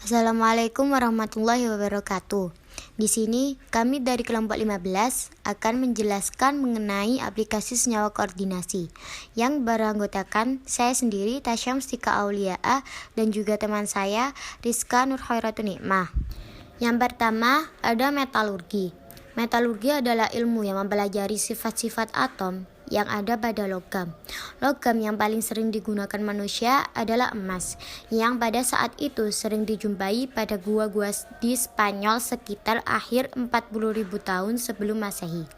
Assalamualaikum warahmatullahi wabarakatuh. Di sini kami dari kelompok 15 akan menjelaskan mengenai aplikasi senyawa koordinasi yang beranggotakan saya sendiri Tasya Mustika Auliaa dan juga teman saya Rizka Nurhairatun Nikmah. Yang pertama ada metalurgi. Metalurgi adalah ilmu yang mempelajari sifat-sifat atom yang ada pada logam. Logam yang paling sering digunakan manusia adalah emas, yang pada saat itu sering dijumpai pada gua-gua di Spanyol sekitar akhir 40.000 tahun sebelum Masehi.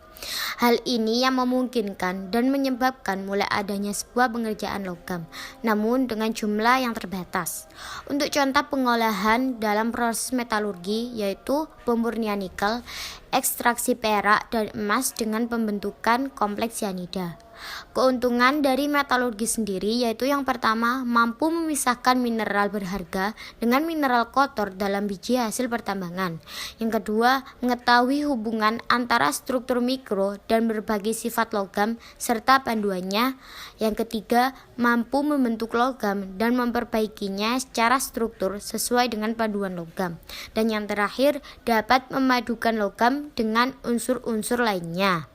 Hal ini yang memungkinkan dan menyebabkan mulai adanya sebuah pengerjaan logam, namun dengan jumlah yang terbatas. Untuk contoh pengolahan dalam proses metalurgi yaitu pemurnian nikel, ekstraksi perak dan emas dengan pembentukan kompleks sianida. Keuntungan dari metalurgi sendiri yaitu yang pertama, mampu memisahkan mineral berharga dengan mineral kotor dalam biji hasil pertambangan. Yang kedua, mengetahui hubungan antara struktur mikro dan berbagai sifat logam serta panduannya. Yang ketiga, mampu membentuk logam dan memperbaikinya secara struktur sesuai dengan panduan logam. Dan yang terakhir, dapat memadukan logam dengan unsur-unsur lainnya.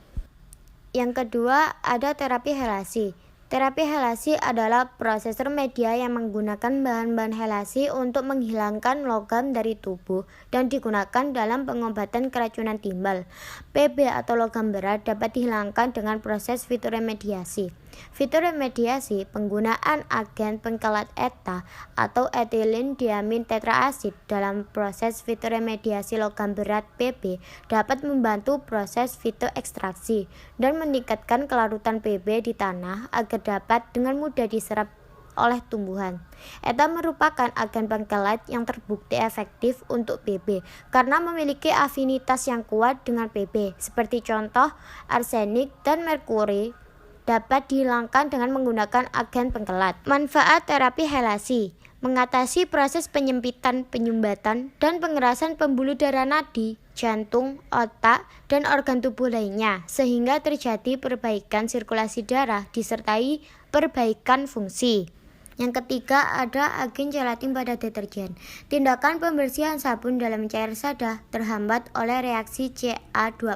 Yang kedua, ada terapi helasi. Terapi helasi adalah proses media yang menggunakan bahan-bahan helasi untuk menghilangkan logam dari tubuh dan digunakan dalam pengobatan keracunan timbal. Pb atau logam berat dapat dihilangkan dengan proses fitoremediasi. Fitoremediasi penggunaan agen pengkelat eta atau etilen diamin tetraasid dalam proses fitoremediasi logam berat Pb dapat membantu proses fitoekstraksi dan meningkatkan kelarutan Pb di tanah agar dapat dengan mudah diserap oleh tumbuhan. Eta merupakan agen pengkelat yang terbukti efektif untuk Pb karena memiliki afinitas yang kuat dengan Pb, seperti contoh arsenik dan merkuri dapat dihilangkan dengan menggunakan agen pengkelat. Manfaat terapi helasi: mengatasi proses penyempitan, penyumbatan, dan pengerasan pembuluh darah nadi, jantung, otak, dan organ tubuh lainnya, sehingga terjadi perbaikan sirkulasi darah disertai perbaikan fungsi. Yang ketiga, ada agen gelatin pada deterjen. Tindakan pembersihan sabun dalam cair soda terhambat oleh reaksi Ca2+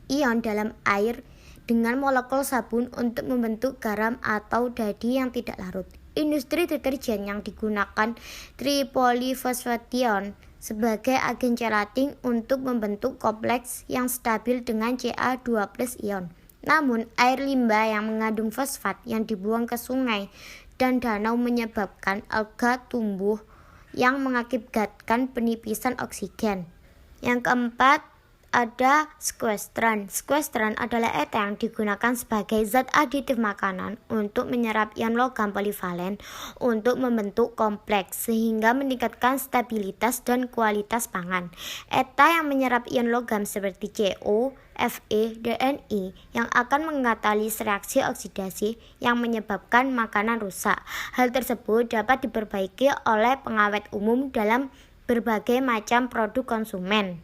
ion dalam air dengan molekul sabun untuk membentuk garam atau dadi yang tidak larut. Industri deterjen yang digunakan tripolifosfation sebagai agen gelatin untuk membentuk kompleks yang stabil dengan Ca2+ ion. Namun, air limbah yang mengandung fosfat yang dibuang ke sungai dan danau menyebabkan alga tumbuh yang mengakibatkan penipisan oksigen. Yang keempat, ada squestran. Squestran adalah eta yang digunakan sebagai zat aditif makanan untuk menyerap ion logam polivalen untuk membentuk kompleks sehingga meningkatkan stabilitas dan kualitas pangan. Eta yang menyerap ion logam seperti CO, Fe, dan Ni yang akan mengkatalis reaksi oksidasi yang menyebabkan makanan rusak. Hal tersebut dapat diperbaiki oleh pengawet umum dalam berbagai macam produk konsumen.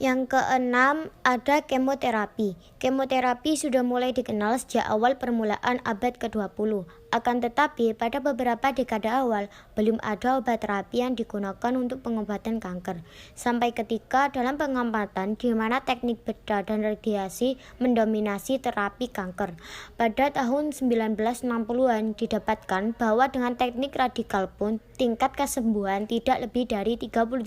Yang keenam, ada kemoterapi. Kemoterapi sudah mulai dikenal sejak awal permulaan abad ke-20. Akan tetapi, pada beberapa dekade awal, belum ada obat terapi yang digunakan untuk pengobatan kanker. Sampai ketika dalam pengobatan di mana teknik bedah dan radiasi mendominasi terapi kanker. Pada tahun 1960-an didapatkan bahwa dengan teknik radikal pun tingkat kesembuhan tidak lebih dari 33%.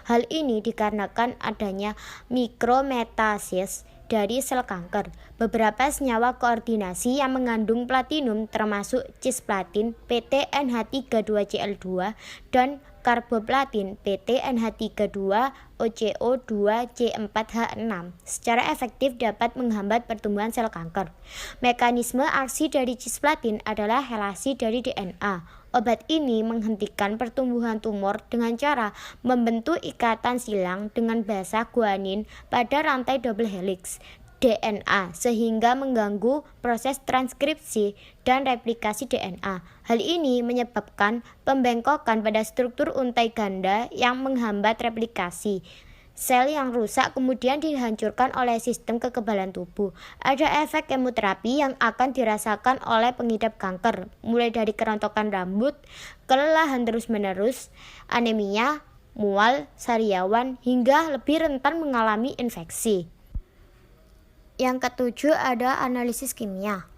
Hal ini dikarenakan adanya mikrometasis dari sel kanker. Beberapa senyawa koordinasi yang mengandung platinum termasuk cisplatin PTNH32Cl2 dan karboplatin PTNH32OCO2C4H6 secara efektif dapat menghambat pertumbuhan sel kanker. Mekanisme aksi dari cisplatin adalah helasi dari DNA. Obat ini menghentikan pertumbuhan tumor dengan cara membentuk ikatan silang dengan basa guanin pada rantai double helix DNA sehingga mengganggu proses transkripsi dan replikasi DNA. Hal ini menyebabkan pembengkokan pada struktur untai ganda yang menghambat replikasi Sel yang rusak kemudian dihancurkan oleh sistem kekebalan tubuh. Ada efek kemoterapi yang akan dirasakan oleh pengidap kanker, mulai dari kerontokan rambut, kelelahan terus-menerus, anemia, mual, sariawan, hingga lebih rentan mengalami infeksi. Yang ketujuh ada analisis kimia.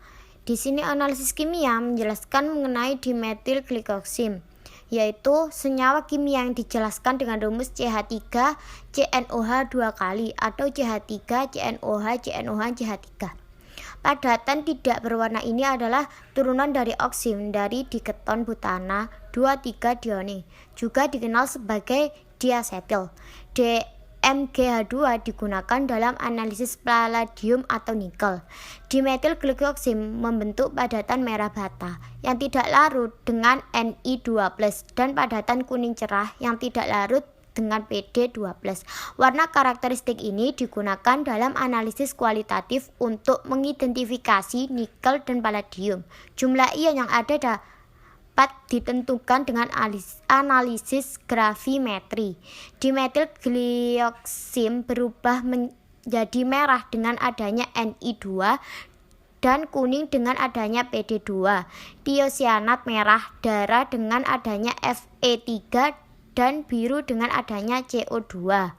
Di sini analisis kimia menjelaskan mengenai dimetil glikoksim, yaitu senyawa kimia yang dijelaskan dengan rumus CH3 CNOH 2 kali atau CH3 CNOH CNOH CH3. Padatan tidak berwarna ini adalah turunan dari oksim dari diketon butana 2,3-dione, juga dikenal sebagai diasetil. DMGH2 digunakan dalam analisis palladium atau nikel. Dimetil glikoksim membentuk padatan merah bata yang tidak larut dengan Ni2+, dan padatan kuning cerah yang tidak larut dengan PD2+. Warna karakteristik ini digunakan dalam analisis kualitatif untuk mengidentifikasi nikel dan palladium. Jumlah ion yang ada dapat ditentukan dengan analisis gravimetri. Dimetil glikoksim berubah menjadi merah dengan adanya Ni2 dan kuning dengan adanya PD2. Tiosianat merah darah dengan adanya Fe3 dan biru dengan adanya CO2.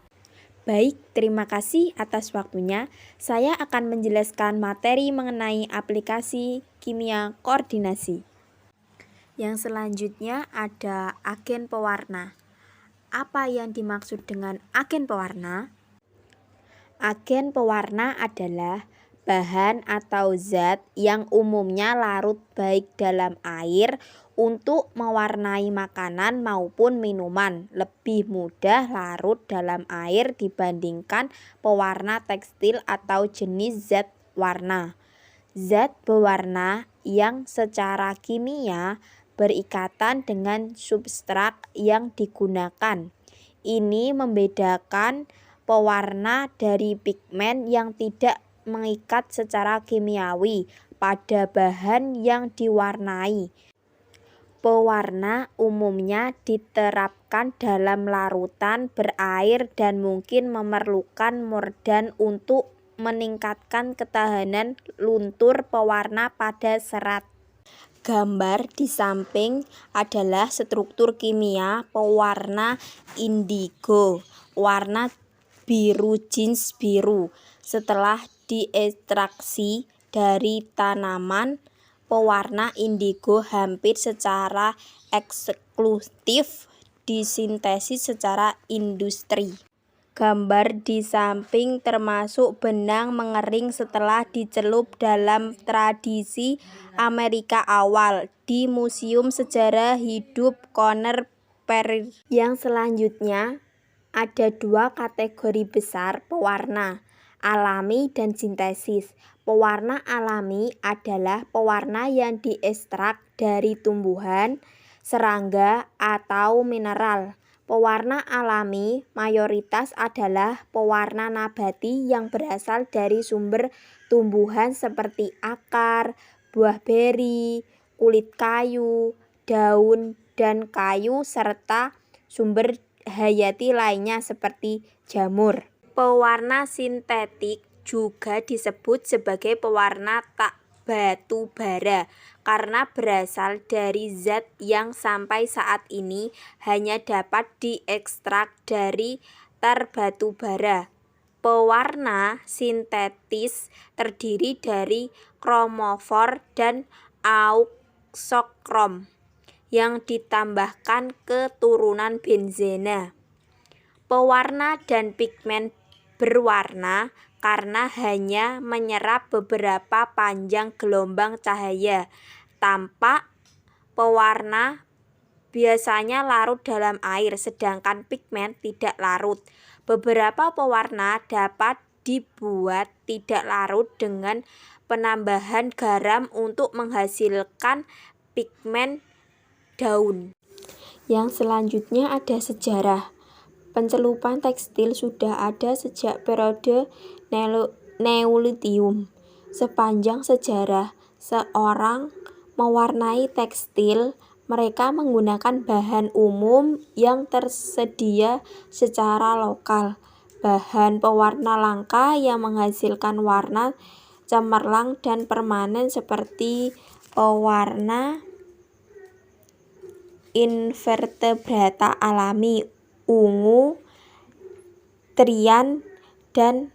Baik, terima kasih atas waktunya. Saya akan menjelaskan materi mengenai aplikasi kimia koordinasi. Yang selanjutnya ada agen pewarna. Apa yang dimaksud dengan agen pewarna? Agen pewarna adalah bahan atau zat yang umumnya larut baik dalam air untuk mewarnai makanan maupun minuman. Lebih mudah larut dalam air dibandingkan pewarna tekstil atau jenis zat warna. Zat pewarna yang secara kimia berikatan dengan substrat yang digunakan. Ini membedakan pewarna dari pigmen yang tidak mengikat secara kimiawi pada bahan yang diwarnai. Pewarna umumnya diterapkan dalam larutan berair dan mungkin memerlukan mordant untuk meningkatkan ketahanan luntur pewarna pada serat. Gambar di samping adalah struktur kimia pewarna indigo, warna biru jeans biru. Setelah diekstraksi dari tanaman, pewarna indigo hampir secara eksklusif disintesis secara industri. Gambar di samping termasuk benang mengering setelah dicelup dalam tradisi Amerika awal di Museum Sejarah Hidup Conner Prairie. Yang selanjutnya ada dua kategori besar pewarna, alami dan sintesis. Pewarna alami adalah pewarna yang diekstrak dari tumbuhan, serangga, atau mineral. Pewarna alami mayoritas adalah pewarna nabati yang berasal dari sumber tumbuhan seperti akar, buah beri, kulit kayu, daun dan kayu, serta sumber hayati lainnya seperti jamur. Pewarna sintetik juga disebut sebagai pewarna tak batu bara karena berasal dari zat yang sampai saat ini hanya dapat diekstrak dari batu bara. Pewarna sintetis terdiri dari kromofor dan auxokrom yang ditambahkan keturunan benzena. Pewarna dan pigmen berwarna karena hanya menyerap beberapa panjang gelombang cahaya. Tampak pewarna biasanya larut dalam air, sedangkan pigmen tidak larut. Beberapa pewarna dapat dibuat tidak larut dengan penambahan garam untuk menghasilkan pigmen daun. Yang selanjutnya ada sejarah. Pencelupan tekstil sudah ada sejak periode Neolitium. Sepanjang sejarah seorang mewarnai tekstil, mereka menggunakan bahan umum yang tersedia secara lokal. bahan pewarna langka yang menghasilkan warna cemerlang dan permanen seperti pewarna invertebrata alami, ungu, trian, dan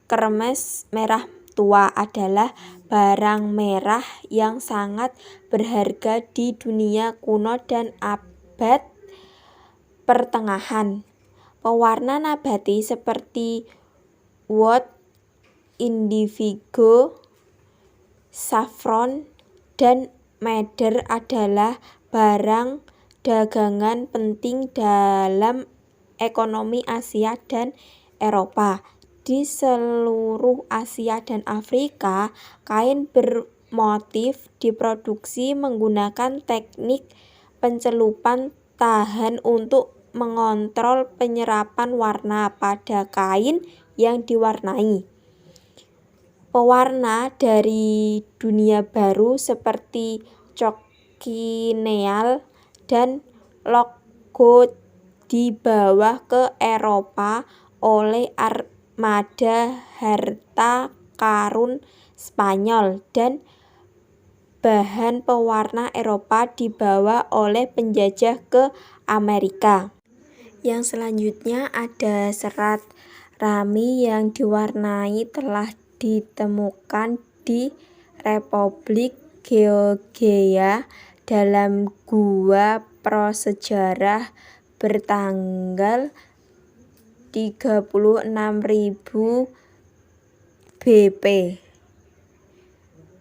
kermes merah tua adalah barang merah yang sangat berharga di dunia kuno dan abad pertengahan. Pewarna nabati seperti woad, indigo, saffron, dan madder adalah barang dagangan penting dalam ekonomi Asia dan Eropa. Di seluruh Asia dan Afrika, kain bermotif diproduksi menggunakan teknik pencelupan tahan untuk mengontrol penyerapan warna pada kain yang diwarnai. Pewarna dari dunia baru seperti cochineal dan logo dibawa ke Eropa oleh armada harta karun Spanyol, dan bahan pewarna Eropa dibawa oleh penjajah ke Amerika. Yang selanjutnya ada serat rami yang diwarnai telah ditemukan di Republik Georgia dalam gua prasejarah bertanggal 36.000 BP.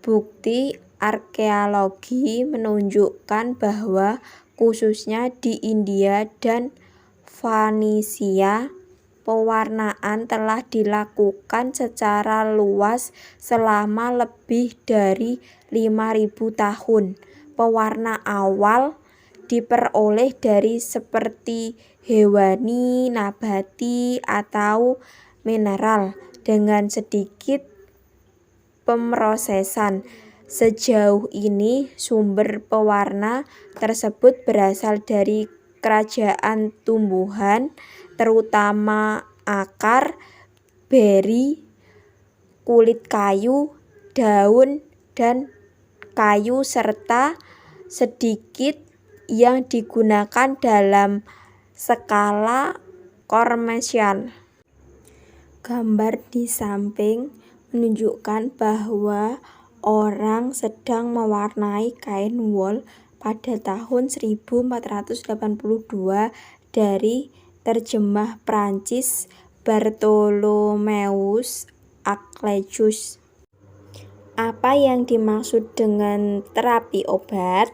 Bukti arkeologi menunjukkan bahwa khususnya di India dan Phoenisia, pewarnaan telah dilakukan secara luas selama lebih dari 5.000 tahun. Pewarna awal diperoleh dari seperti hewani, nabati, atau mineral dengan sedikit pemrosesan. Sejauh ini sumber pewarna tersebut berasal dari kerajaan tumbuhan, terutama akar, beri, kulit kayu, daun, dan kayu, serta sedikit yang digunakan dalam skala komersial. Gambar di samping menunjukkan bahwa orang sedang mewarnai kain wol pada tahun 1482 dari terjemah Prancis Bartholomeus Aclejus. Apa yang dimaksud dengan terapi obat?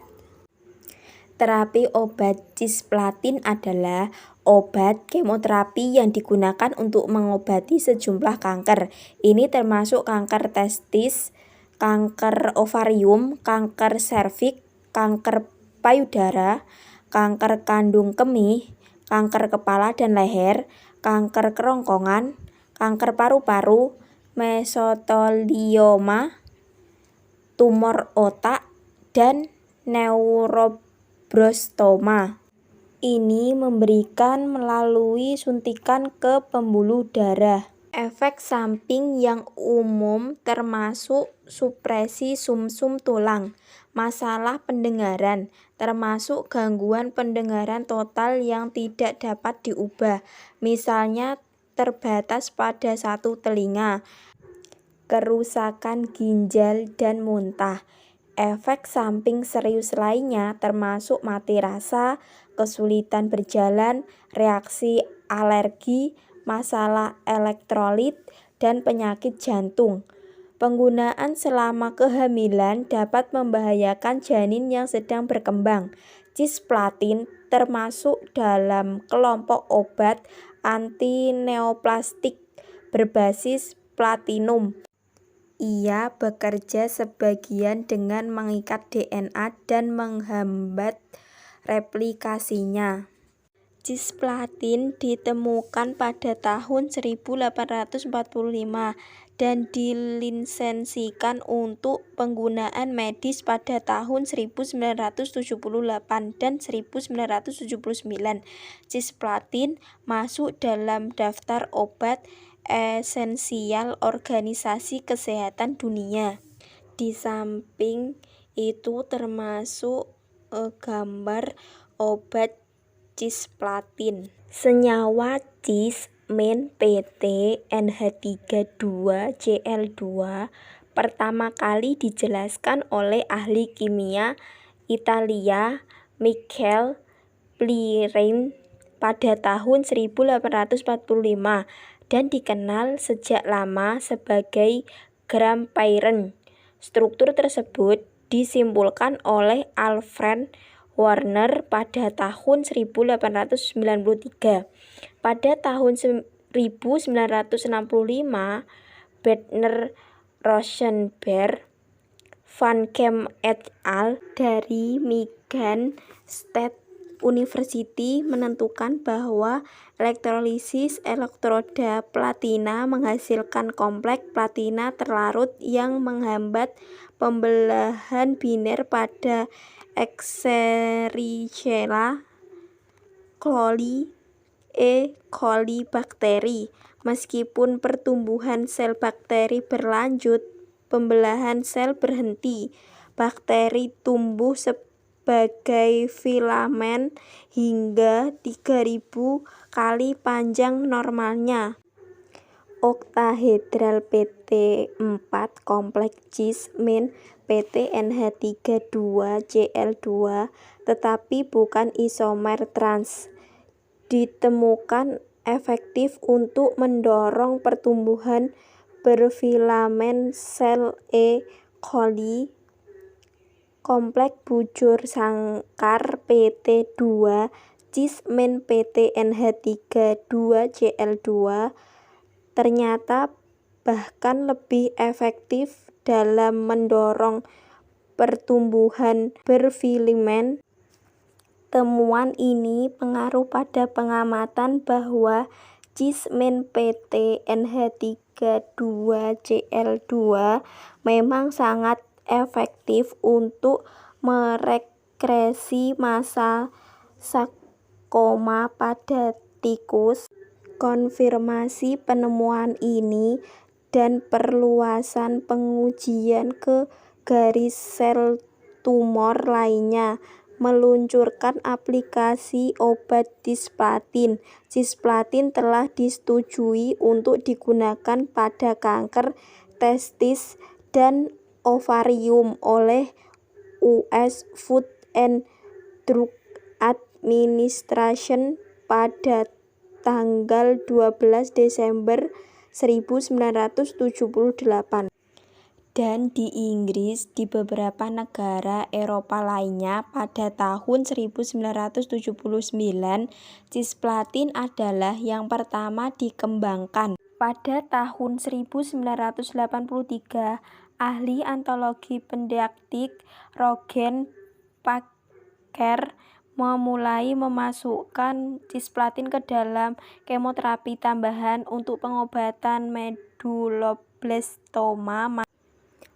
Terapi obat cisplatin adalah obat kemoterapi yang digunakan untuk mengobati sejumlah kanker. Ini termasuk kanker testis, kanker ovarium, kanker serviks, kanker payudara, kanker kandung kemih, kanker kepala dan leher, kanker kerongkongan, kanker paru-paru, mesotelioma, tumor otak, dan neuroblastoma. Ini memberikan melalui suntikan ke pembuluh darah. Efek samping yang umum termasuk supresi sumsum tulang, masalah pendengaran, termasuk gangguan pendengaran total yang tidak dapat diubah, misalnya terbatas pada satu telinga, kerusakan ginjal, dan muntah. Efek samping serius lainnya termasuk mati rasa, kesulitan berjalan, reaksi alergi, masalah elektrolit, dan penyakit jantung. Penggunaan selama kehamilan dapat membahayakan janin yang sedang berkembang. Cisplatin termasuk dalam kelompok obat antineoplastik berbasis platinum. Ia bekerja sebagian dengan mengikat DNA dan menghambat replikasinya. Cisplatin ditemukan pada tahun 1845 dan dilisensikan untuk penggunaan medis pada tahun 1978 dan 1979. Cisplatin masuk dalam daftar obat esensial Organisasi Kesehatan Dunia. Di samping itu termasuk gambar obat cisplatin. Senyawa cis-min-pt-NH32-Cl2 pertama kali dijelaskan oleh ahli kimia Italia Michele Plyrin pada tahun 1845 dan dikenal sejak lama sebagai grampyrin. Struktur tersebut disimpulkan oleh Alfred Werner pada tahun 1893. Pada tahun 1965, Bertner Rosenberg, Van Camp et al. Dari Michigan State University menentukan bahwa elektrolisis elektroda platina menghasilkan kompleks platina terlarut yang menghambat pembelahan biner pada Escherichia coli E. coli bakteri. Meskipun pertumbuhan sel bakteri berlanjut, pembelahan sel berhenti. Bakteri tumbuh sebagai filamen hingga 3000 kali panjang normalnya. Oktahedral PT4 kompleks cis-min-pt-NH32-Cl2 tetapi bukan isomer trans ditemukan efektif untuk mendorong pertumbuhan berfilamen sel E. coli. Kompleks bujur sangkar PT2 cis-min-pt-NH32-Cl2 ternyata bahkan lebih efektif dalam mendorong pertumbuhan berfilamen. Temuan ini pengaruh pada pengamatan bahwa cis-min-pt-NH32-Cl2 memang sangat efektif untuk meregresi massa sarkoma pada tikus. Konfirmasi penemuan ini dan perluasan pengujian ke garis sel tumor lainnya meluncurkan aplikasi obat cisplatin. Cisplatin telah disetujui untuk digunakan pada kanker testis dan ovarium oleh US Food and Drug Administration pada tanggal 12 Desember 1978. Dan di Inggris di beberapa negara Eropa lainnya pada tahun 1979, cisplatin adalah yang pertama dikembangkan. Pada tahun 1983, ahli antologi pediatrik Roger Parker memulai memasukkan cisplatin ke dalam kemoterapi tambahan untuk pengobatan medulloblastoma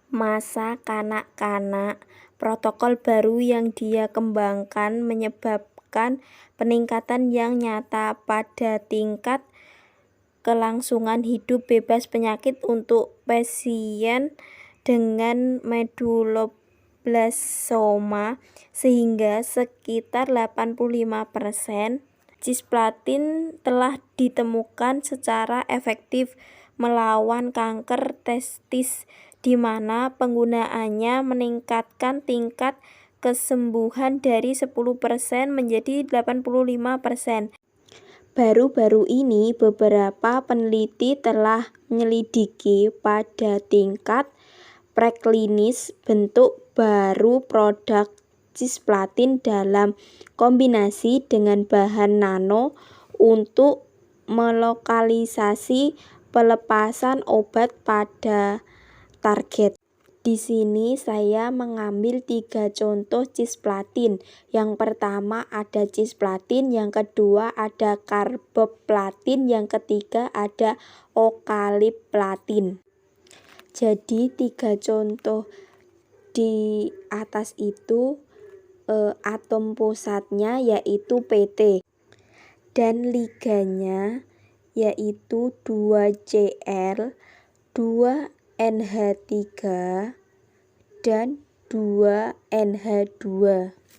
masa kanak-kanak. Protokol baru yang dia kembangkan menyebabkan peningkatan yang nyata pada tingkat kelangsungan hidup bebas penyakit untuk pasien dengan medulloblastoma sehingga sekitar 85%. Cisplatin telah ditemukan secara efektif melawan kanker testis di mana penggunaannya meningkatkan tingkat kesembuhan dari 10% menjadi 85%. Baru-baru ini beberapa peneliti telah menyelidiki pada tingkat preklinis bentuk baru produk cisplatin dalam kombinasi dengan bahan nano untuk melokalisasi pelepasan obat pada target. Di sini saya mengambil 3 contoh cisplatin. Yang pertama ada cisplatin, yang kedua ada karboplatin, yang ketiga ada okalipplatin. Jadi 3 contoh di atas itu atom pusatnya yaitu PT dan liganya yaitu 2Cl, 2NH3 dan 2NH2.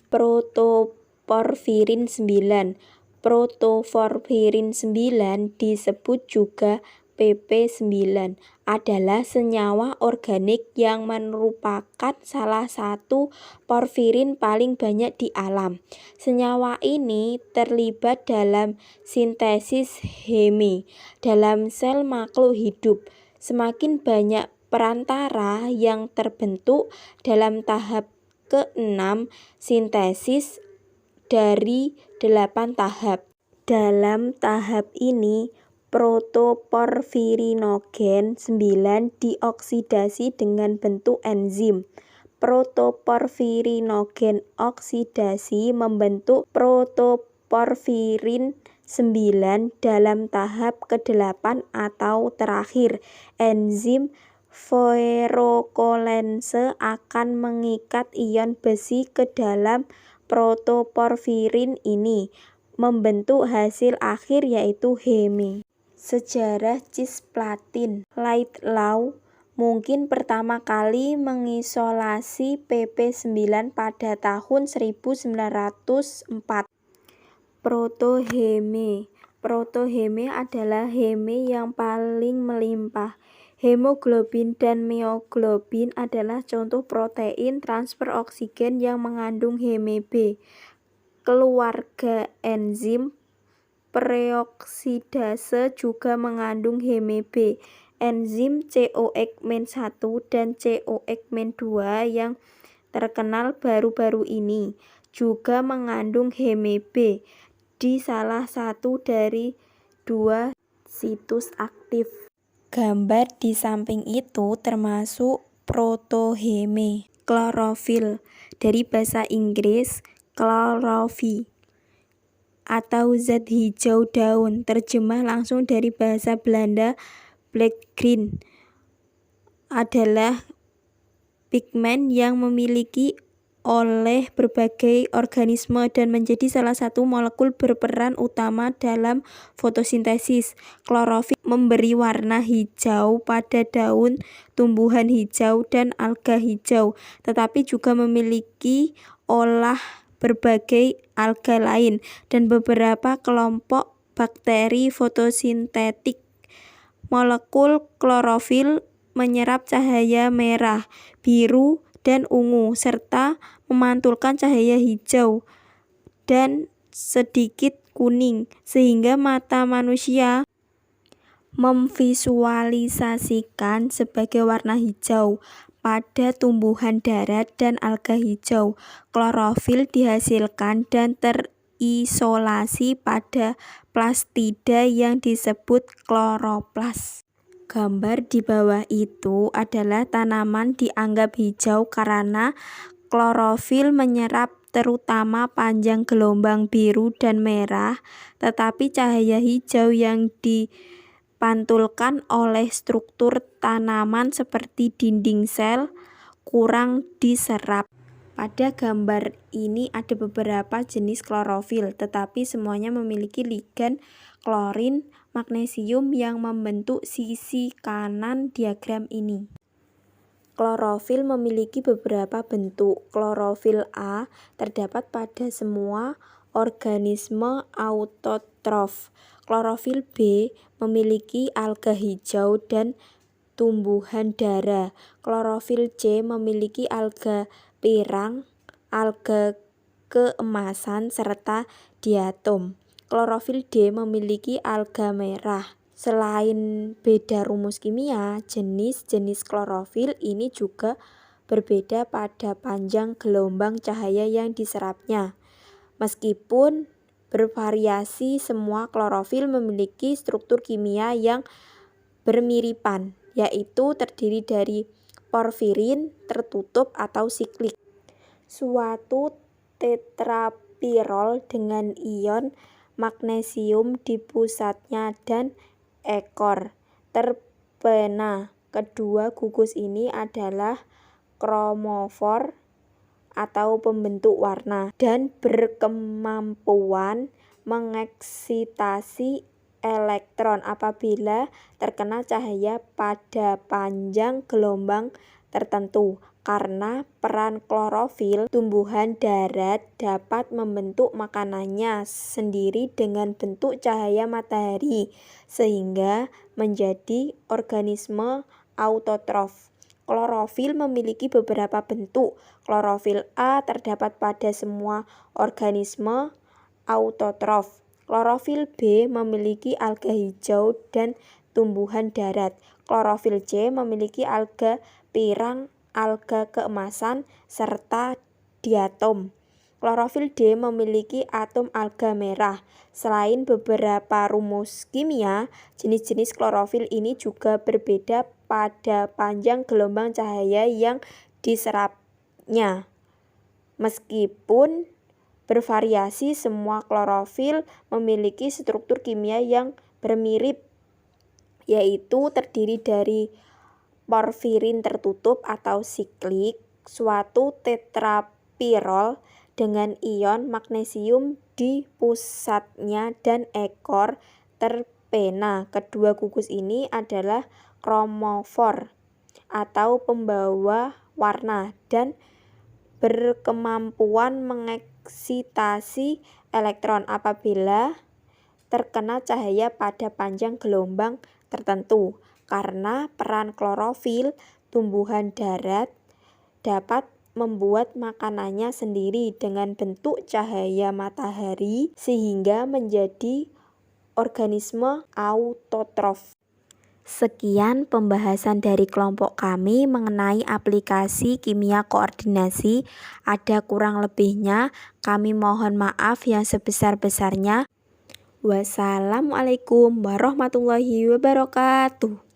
Protoporfirin 9. Protoporfirin 9 disebut juga PP9 adalah senyawa organik yang merupakan salah satu porfirin paling banyak di alam. Senyawa ini terlibat dalam sintesis heme dalam sel makhluk hidup. Semakin banyak perantara yang terbentuk dalam tahap ke-6 sintesis dari 8 tahap. Dalam tahap ini, protoporfirinogen 9 dioksidasi dengan bentuk enzim. Protoporfirinogen oksidasi membentuk protoporfirin 9 dalam tahap ke-8 atau terakhir. Enzim ferrokolense akan mengikat ion besi ke dalam protoporfirin ini, membentuk hasil akhir yaitu heme. Sejarah cisplatin. Lightlaw mungkin pertama kali mengisolasi PP9 pada tahun 1904. Protoheme. Protoheme adalah heme yang paling melimpah. Hemoglobin dan mioglobin adalah contoh protein transfer oksigen yang mengandung heme B. Keluarga enzim peroxidase juga mengandung heme B. Enzim COX-1 dan COX-2 yang terkenal baru-baru ini juga mengandung heme B di salah satu dari 2 situs aktif. Gambar di samping itu termasuk protoheme. Klorofil dari bahasa Inggris chlorophyll atau zat hijau daun, terjemah langsung dari bahasa Belanda blackgreen, adalah pigmen yang memiliki oleh berbagai organisme dan menjadi salah satu molekul berperan utama dalam fotosintesis. Klorofil memberi warna hijau pada daun tumbuhan hijau dan alga hijau, tetapi juga memiliki olah berbagai alga lain dan beberapa kelompok bakteri fotosintetik. Molekul klorofil menyerap cahaya merah, biru, dan ungu serta memantulkan cahaya hijau dan sedikit kuning sehingga mata manusia memvisualisasikan sebagai warna hijau pada tumbuhan darat dan alga hijau. Klorofil dihasilkan dan terisolasi pada plastida yang disebut kloroplas. Gambar di bawah itu adalah tanaman dianggap hijau karena klorofil menyerap terutama panjang gelombang biru dan merah, tetapi cahaya hijau yang dipantulkan oleh struktur tanaman seperti dinding sel kurang diserap. Pada gambar ini ada beberapa jenis klorofil, tetapi semuanya memiliki ligan klorin magnesium yang membentuk sisi kanan diagram ini. Klorofil memiliki beberapa bentuk. Klorofil A terdapat pada semua organisme autotrof. Klorofil B memiliki alga hijau dan tumbuhan dara. Klorofil C memiliki alga pirang, alga keemasan, serta diatom. Klorofil D memiliki alga merah. Selain beda rumus kimia, jenis-jenis klorofil ini juga berbeda pada panjang gelombang cahaya yang diserapnya. Meskipun bervariasi, semua klorofil memiliki struktur kimia yang bermiripan, yaitu terdiri dari porfirin tertutup atau siklik. Suatu tetrapirol dengan ion magnesium di pusatnya dan ekor terpena Kedua gugus ini adalah kromofor atau pembentuk warna dan berkemampuan mengeksitasi elektron apabila terkena cahaya pada panjang gelombang tertentu. Karena peran klorofil, tumbuhan darat dapat membentuk makanannya sendiri dengan bentuk cahaya matahari sehingga menjadi organisme autotrof. Klorofil memiliki beberapa bentuk. Klorofil A terdapat pada semua organisme autotrof. Klorofil B memiliki alga hijau dan tumbuhan darat. Klorofil C memiliki alga pirang, alga keemasan, serta diatom. Klorofil D memiliki atom alga merah. Selain beberapa rumus kimia, jenis-jenis klorofil ini juga berbeda pada panjang gelombang cahaya yang diserapnya. Meskipun bervariasi, semua klorofil memiliki struktur kimia yang bermirip, yaitu terdiri dari porfirin tertutup atau siklik, suatu tetrapirol dengan ion magnesium di pusatnya dan ekor terpena. Kedua gugus ini adalah kromofor atau pembawa warna dan berkemampuan mengeksitasi elektron apabila terkena cahaya pada panjang gelombang tertentu. Karena peran klorofil, tumbuhan darat dapat membuat makanannya sendiri dengan bentuk cahaya matahari sehingga menjadi organisme autotrof. Sekian pembahasan dari kelompok kami mengenai aplikasi kimia koordinasi. Ada kurang lebihnya, kami mohon maaf yang sebesar-besarnya. Wassalamualaikum warahmatullahi wabarakatuh.